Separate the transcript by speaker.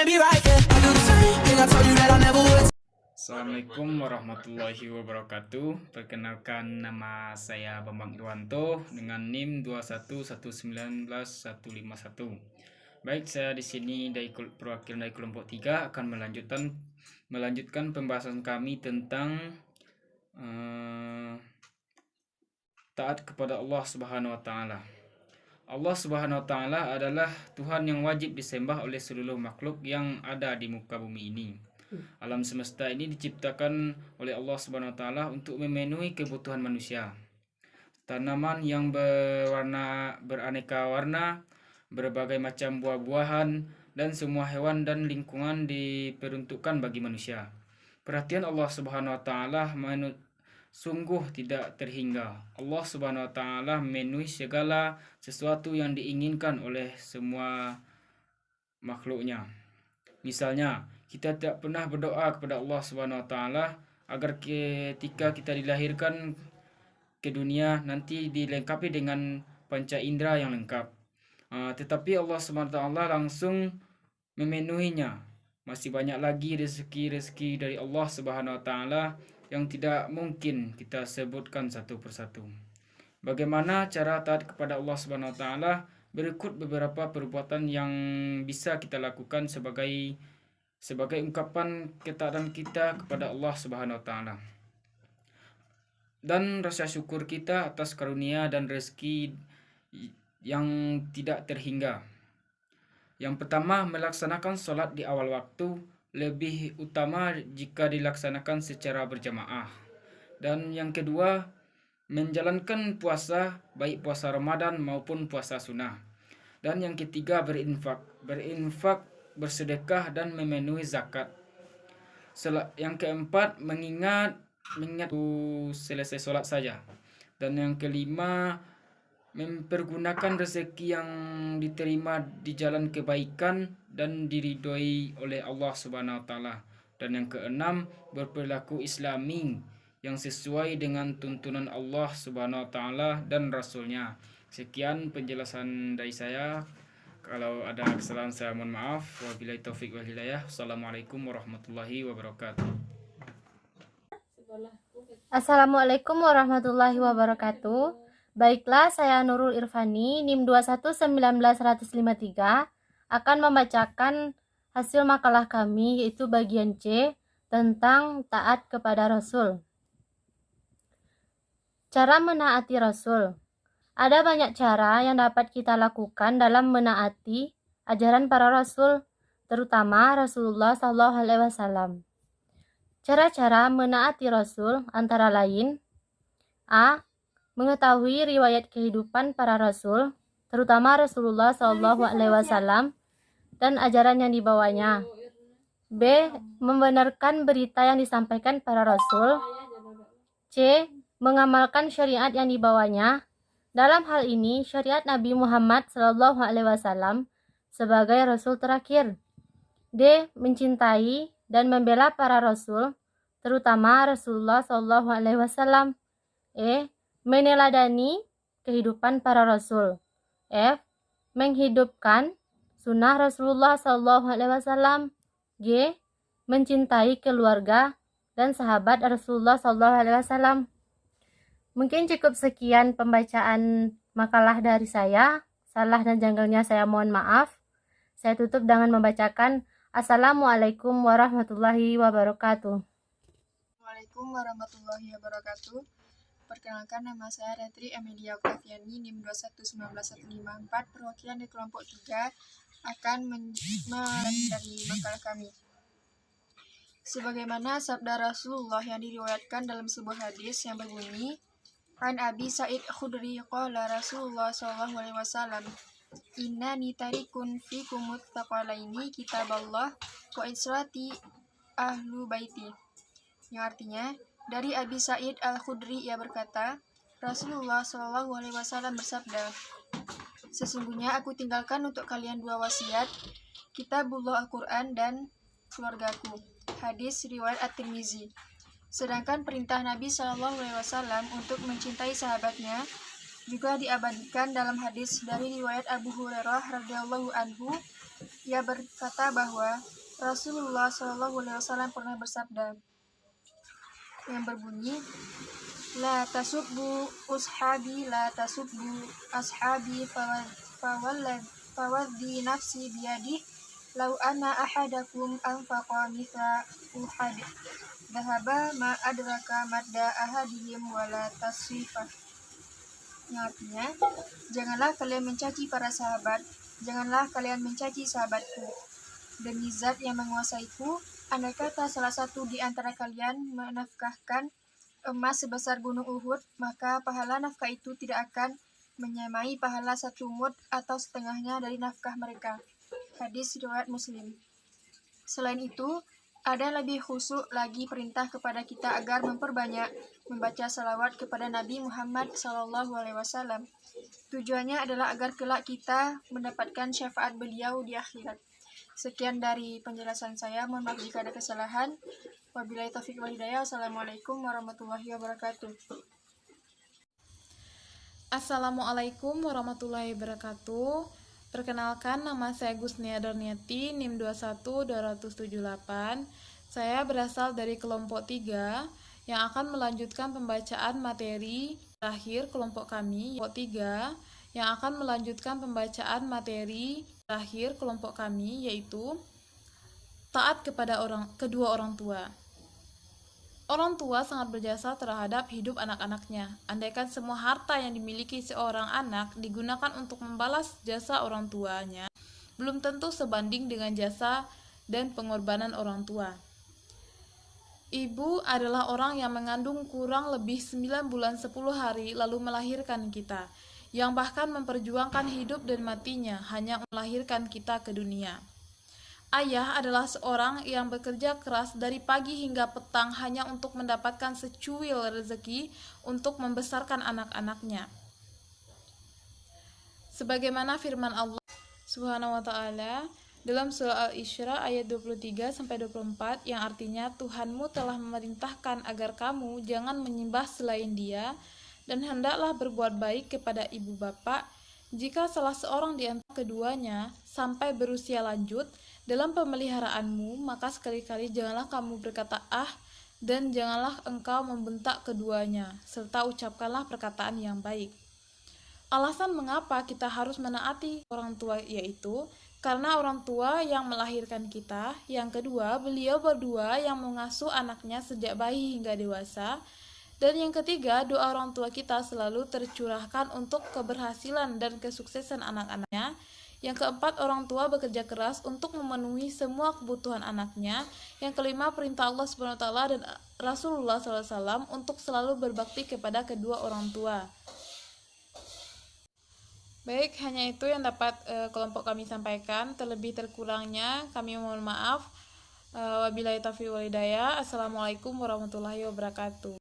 Speaker 1: can't be right, yeah. I do the same thing I told you that I never would.
Speaker 2: Assalamualaikum warahmatullahi wabarakatuh. Perkenalkan, nama saya Bambang Irwanto dengan NIM 211919151. Baik, saya di sini perwakilan dari kelompok 3 akan melanjutkan pembahasan kami tentang taat kepada Allah Subhanahu wa taala. Allah Subhanahu wa taala adalah Tuhan yang wajib disembah oleh seluruh makhluk yang ada di muka bumi ini. Alam semesta ini diciptakan oleh Allah Subhanahu wa taala untuk memenuhi kebutuhan manusia. Tanaman yang beraneka warna, berbagai macam buah-buahan, dan semua hewan dan lingkungan diperuntukkan bagi manusia. Perhatian Allah Subhanahu wa taala sungguh tidak terhingga. Allah Subhanahu wa taala memenuhi segala sesuatu yang diinginkan oleh semua makhluknya. Misalnya, kita tidak pernah berdoa kepada Allah Subhanahu wa taala agar ketika kita dilahirkan ke dunia nanti dilengkapi dengan panca indera yang lengkap. Tetapi Allah Subhanahu wa taala langsung memenuhinya. Masih banyak lagi rezeki-rezeki dari Allah Subhanahu wa taala yang tidak mungkin kita sebutkan satu persatu. Bagaimana cara taat kepada Allah Subhanahu wa taala? Berikut beberapa perbuatan yang bisa kita lakukan sebagai ungkapan ketaatan kita kepada Allah Subhanahu wa taala. Dan rasa syukur kita atas karunia dan rezeki yang tidak terhingga. Yang pertama, melaksanakan sholat di awal waktu, lebih utama jika dilaksanakan secara berjamaah. Dan yang kedua, menjalankan puasa, baik puasa Ramadan maupun puasa sunnah. Dan yang ketiga, berinfak, bersedekah dan memenuhi zakat. Yang keempat, mengingat selesai sholat saja. Dan yang kelima, mempergunakan rezeki yang diterima di jalan kebaikan dan diridhoi oleh Allah Subhanahu wa taala. Dan yang keenam, berperilaku islami yang sesuai dengan tuntunan Allah Subhanahu wa taala dan Rasulnya. Sekian penjelasan dari saya. Kalau ada kesalahan saya mohon maaf. Wabillahi taufik wal hidayah. Assalamualaikum warahmatullahi wabarakatuh.
Speaker 3: Assalamualaikum warahmatullahi wabarakatuh. Baiklah, saya Nurul Irfani, NIM 2119153, akan membacakan hasil makalah kami, yaitu bagian C, tentang taat kepada Rasul. Cara menaati Rasul. Ada banyak cara yang dapat kita lakukan dalam menaati ajaran para Rasul, terutama Rasulullah SAW. Cara-cara menaati Rasul antara lain: A. Mengetahui riwayat kehidupan para Rasul, terutama Rasulullah SAW dan ajaran yang dibawanya. B. Membenarkan berita yang disampaikan para Rasul. C. Mengamalkan syariat yang dibawanya. Dalam hal ini, syariat Nabi Muhammad SAW sebagai Rasul terakhir. D. Mencintai dan membela para Rasul, terutama Rasulullah SAW. E. Meneladani kehidupan para Rasul. F. Menghidupkan sunnah Rasulullah SAW. G. Mencintai keluarga dan sahabat Rasulullah SAW. Mungkin cukup sekian pembacaan makalah dari saya. Salah dan janggalnya saya mohon maaf. Saya tutup dengan membacakan Assalamualaikum warahmatullahi wabarakatuh.
Speaker 4: Assalamualaikum warahmatullahi wabarakatuh. Perkenalkan, nama saya Retri Amelia Oktaviani, NIM 2119154, perwakilan di kelompok 3 akan dari makalah kami. Sebagaimana sabda Rasulullah yang diriwayatkan dalam sebuah hadis yang berbunyi, An Abi Sa'id Khudri qala Rasulullah SAW, Innani tarikun fikumut taqalaini kitaballah wa israti ahlu baiti. Yang artinya, dari Abi Sa'id Al-Khudri ia berkata, Rasulullah SAW bersabda, sesungguhnya aku tinggalkan untuk kalian dua wasiat, kitabullah Al-Quran dan keluargaku. Hadis riwayat At-Tirmizi. Sedangkan perintah Nabi SAW untuk mencintai sahabatnya Juga diabadikan dalam hadis dari riwayat Abu Hurairah radhiyallahu anhu, ia berkata bahwa Rasulullah SAW pernah bersabda yang berbunyi, La tasubbu ashabi fawaddi nafsi biyadih lau anna ahadakum anfaqa mithla uhad dhahaba ma adraka madda ahadihim wala taswifah. Yang artinya, janganlah kalian mencaci para sahabat, janganlah kalian mencaci sahabatku. Demi zat yang menguasaiku, andai kata salah satu di antara kalian menafkahkan emas sebesar gunung Uhud, maka pahala nafkah itu tidak akan menyamai pahala satu mud atau setengahnya dari nafkah mereka. Hadis riwayat Muslim. Selain itu, ada yang lebih khusyuk lagi perintah kepada kita agar memperbanyak membaca salawat kepada Nabi Muhammad SAW. Tujuannya adalah agar kelak kita mendapatkan syafaat beliau di akhirat. Sekian dari penjelasan saya, mohon maaf jika ada kesalahan. Wabillahi taufiq wal hidayah. Wassalamualaikum warahmatullahi wabarakatuh.
Speaker 5: Assalamualaikum warahmatullahi wabarakatuh. Perkenalkan, nama saya Gusnia Darniati, NIM 21278. Saya berasal dari kelompok 3 yang akan melanjutkan pembacaan materi terakhir kelompok kami, kelompok 3 yang akan melanjutkan pembacaan materi terakhir kelompok kami, yaitu taat kepada kedua orang tua. Orang tua sangat berjasa terhadap hidup anak-anaknya. Andaikan semua harta yang dimiliki seorang anak digunakan untuk membalas jasa orang tuanya, belum tentu sebanding dengan jasa dan pengorbanan orang tua. Ibu adalah orang yang mengandung kurang lebih 9 bulan 10 hari lalu melahirkan kita, yang bahkan memperjuangkan hidup dan matinya hanya melahirkan kita ke dunia. Ayah adalah seorang yang bekerja keras dari pagi hingga petang hanya untuk mendapatkan secuil rezeki untuk membesarkan anak-anaknya. Sebagaimana firman Allah Subhanahu wa taala dalam surah Al-Isra ayat 23-24 yang artinya, Tuhanmu telah memerintahkan agar kamu jangan menyembah selain Dia dan hendaklah berbuat baik kepada ibu bapa. Jika salah seorang di antara keduanya sampai berusia lanjut dalam pemeliharaanmu, maka sekali-kali janganlah kamu berkata dan janganlah engkau membentak keduanya, serta ucapkanlah perkataan yang baik. Alasan mengapa kita harus menaati orang tua yaitu karena orang tua yang melahirkan kita, yang kedua beliau berdua yang mengasuh anaknya sejak bayi hingga dewasa, dan yang ketiga doa orang tua kita selalu tercurahkan untuk keberhasilan dan kesuksesan anak-anaknya. Yang keempat, orang tua bekerja keras untuk memenuhi semua kebutuhan anaknya. Yang kelima, perintah Allah SWT dan Rasulullah SAW untuk selalu berbakti kepada kedua orang tua. Baik, hanya itu yang dapat kelompok kami sampaikan. Terlebih terkurangnya kami mohon maaf. Wabillahi taufiq wal hidayah. Assalamualaikum warahmatullahi wabarakatuh.